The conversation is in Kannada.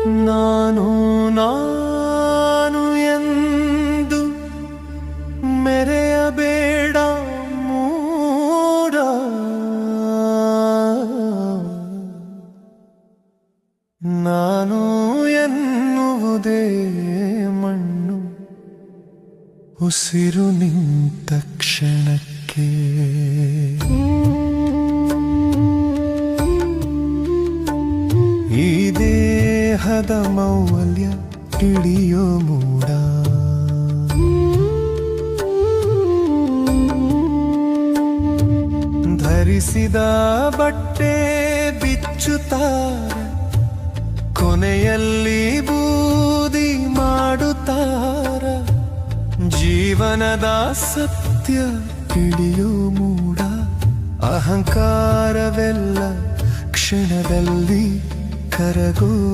ನಾನು ನಾನು ಎಂದು ಮೆರೆಯಬೇಡ ಮೂಡ. ನಾನು ಎನ್ನುವುದೇ ಮಣ್ಣು, ಉಸಿರು ನಿಂತ ಕ್ಷಣಕ್ಕೆ. ಈ ದೇಹದ ಮೌಲ್ಯ ತಿಳಿಯೋ ಮೂಡ. ಧರಿಸಿದ ಬಟ್ಟೆ ಬಿಚ್ಚುತ್ತಾರ, ಕೊನೆಯಲ್ಲಿ ಬೂದಿ ಮಾಡುತ್ತಾರ. ಜೀವನದ ಸತ್ಯ ತಿಳಿಯೋ ಮೂಡ. ಅಹಂಕಾರವೆಲ್ಲ ಕ್ಷಣದಲ್ಲಿ ಕರಗೋ